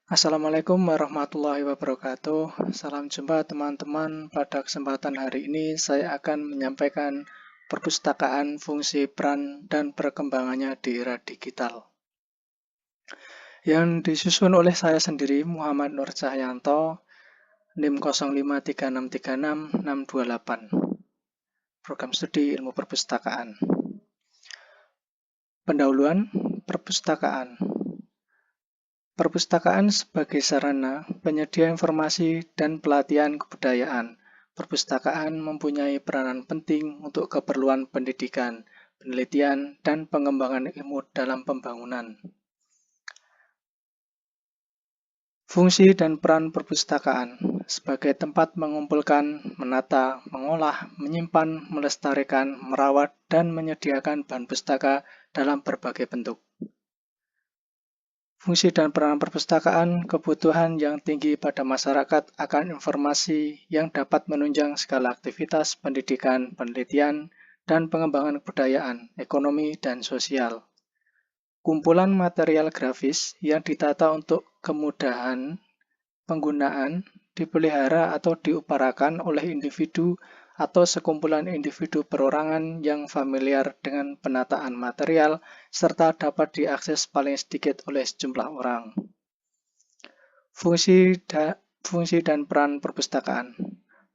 Assalamualaikum warahmatullahi wabarakatuh. Salam jumpa teman-teman. Pada kesempatan hari ini saya akan menyampaikan perpustakaan, fungsi, peran, dan perkembangannya di era digital. Yang disusun oleh saya sendiri, Muhammad Nur Cahyanto, NIM 053636628. Program Studi Ilmu Perpustakaan. Pendahuluan perpustakaan. Perpustakaan sebagai sarana penyedia informasi dan pelatihan kebudayaan. Perpustakaan mempunyai peranan penting untuk keperluan pendidikan, penelitian, dan pengembangan ilmu dalam pembangunan. Fungsi dan peran perpustakaan sebagai tempat mengumpulkan, menata, mengolah, menyimpan, melestarikan, merawat, dan menyediakan bahan pustaka dalam berbagai bentuk. Fungsi dan peran perpustakaan, kebutuhan yang tinggi pada masyarakat akan informasi yang dapat menunjang segala aktivitas pendidikan, penelitian, dan pengembangan kebudayaan, ekonomi, dan sosial. Kumpulan material grafis yang ditata untuk kemudahan penggunaan, dipelihara atau diuparakan oleh individu atau sekumpulan individu perorangan yang familiar dengan penataan material serta dapat diakses paling sedikit oleh sejumlah orang. Fungsi dan peran perpustakaan.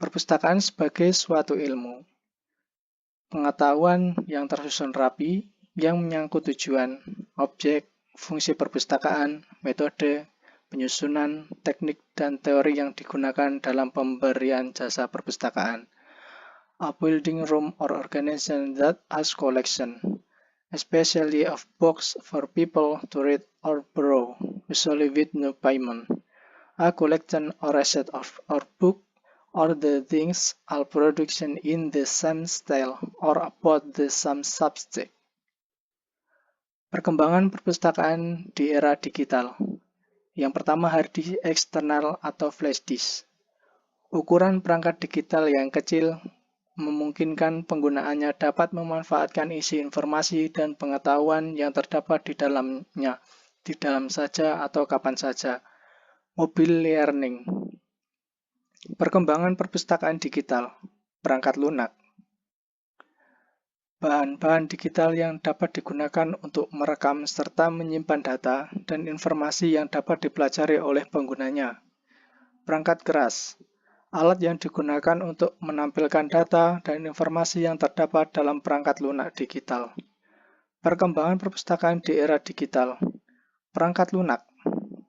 Perpustakaan sebagai suatu ilmu, pengetahuan yang tersusun rapi, yang menyangkut tujuan, objek, fungsi perpustakaan, metode, penyusunan, teknik, dan teori yang digunakan dalam pemberian jasa perpustakaan. A building room or organization that has collection, especially of books for people to read or borrow, usually with no payment. A collection or asset of or book or the things all production in the same style or about the same subject. Perkembangan perpustakaan di era digital. Yang pertama, hard disk eksternal atau flash disk. Ukuran perangkat digital yang kecil memungkinkan penggunaannya dapat memanfaatkan isi informasi dan pengetahuan yang terdapat di dalamnya, di dalam saja atau kapan saja. Mobile learning. Perkembangan perpustakaan digital, perangkat lunak. Bahan-bahan digital yang dapat digunakan untuk merekam serta menyimpan data dan informasi yang dapat dipelajari oleh penggunanya. Perangkat keras, alat yang digunakan untuk menampilkan data dan informasi yang terdapat dalam perangkat lunak digital. Perkembangan perpustakaan di era digital. Perangkat lunak,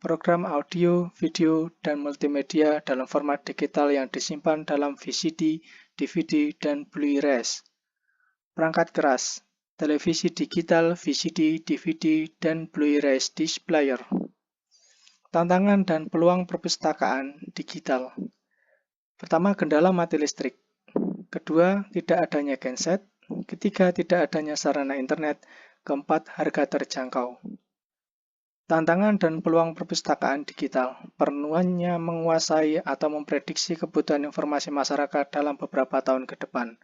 program audio, video, dan multimedia dalam format digital yang disimpan dalam VCD, DVD, dan Blu-ray. Perangkat keras, televisi digital, VCD, DVD, dan Blu-ray disc player. Tantangan dan peluang perpustakaan digital. Pertama, kendala mati listrik. Kedua, tidak adanya genset. Ketiga, tidak adanya sarana internet. Keempat, harga terjangkau. Tantangan dan peluang perpustakaan digital. Perluannya menguasai atau memprediksi kebutuhan informasi masyarakat dalam beberapa tahun ke depan.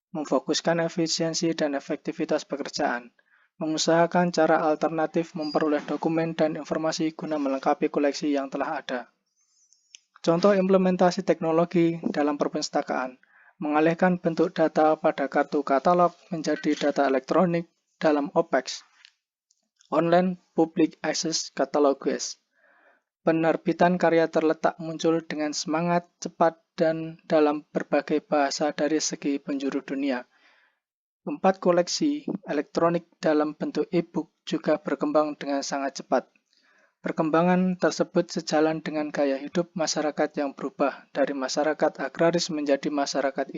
Memfokuskan efisiensi dan efektivitas pekerjaan. Mengusahakan cara alternatif memperoleh dokumen dan informasi guna melengkapi koleksi yang telah ada. Contoh implementasi teknologi dalam perpustakaan. Mengalihkan bentuk data pada kartu katalog menjadi data elektronik dalam OPEX. Online Public Access Catalogs. Penerbitan karya terletak muncul dengan semangat, cepat, dan dalam berbagai bahasa dari segi penjuru dunia. Keempat, koleksi elektronik dalam bentuk e-book juga berkembang dengan sangat cepat. Perkembangan tersebut sejalan dengan gaya hidup masyarakat yang berubah dari masyarakat agraris menjadi masyarakat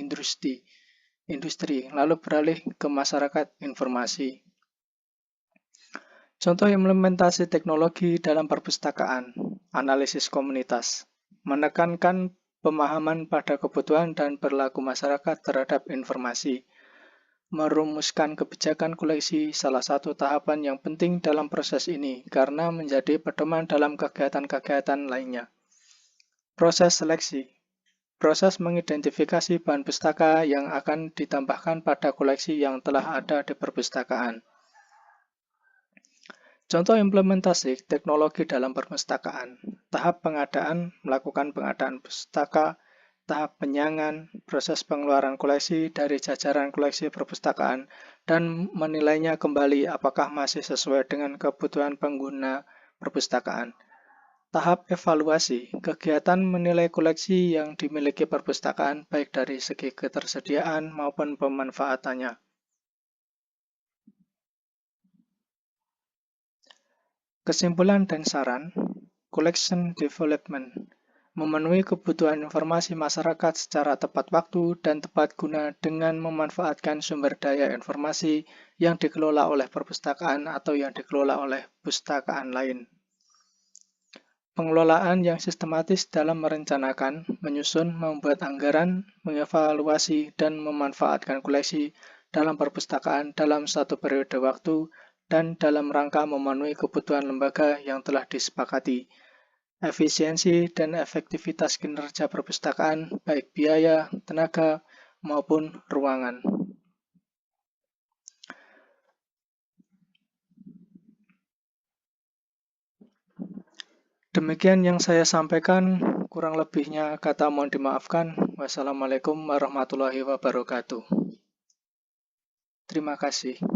industri, lalu beralih ke masyarakat informasi. Contoh implementasi teknologi dalam perpustakaan, analisis komunitas, menekankan pemahaman pada kebutuhan dan perilaku masyarakat terhadap informasi. Merumuskan kebijakan koleksi salah satu tahapan yang penting dalam proses ini karena menjadi pedoman dalam kegiatan-kegiatan lainnya. Proses seleksi. Proses mengidentifikasi bahan pustaka yang akan ditambahkan pada koleksi yang telah ada di perpustakaan. Contoh implementasi teknologi dalam perpustakaan. Tahap pengadaan, melakukan pengadaan pustaka, tahap penyangan, proses pengeluaran koleksi dari jajaran koleksi perpustakaan, dan menilainya kembali apakah masih sesuai dengan kebutuhan pengguna perpustakaan. Tahap evaluasi, kegiatan menilai koleksi yang dimiliki perpustakaan baik dari segi ketersediaan maupun pemanfaatannya. Kesimpulan dan saran, collection development memenuhi kebutuhan informasi masyarakat secara tepat waktu dan tepat guna dengan memanfaatkan sumber daya informasi yang dikelola oleh perpustakaan atau yang dikelola oleh pustakaan lain. Pengelolaan yang sistematis dalam merencanakan, menyusun, membuat anggaran, mengevaluasi, dan memanfaatkan koleksi dalam perpustakaan dalam satu periode waktu dan dalam rangka memenuhi kebutuhan lembaga yang telah disepakati. Efisiensi dan efektivitas kinerja perpustakaan, baik biaya, tenaga, maupun ruangan. Demikian yang saya sampaikan, kurang lebihnya kata mohon dimaafkan. Wassalamualaikum warahmatullahi wabarakatuh. Terima kasih.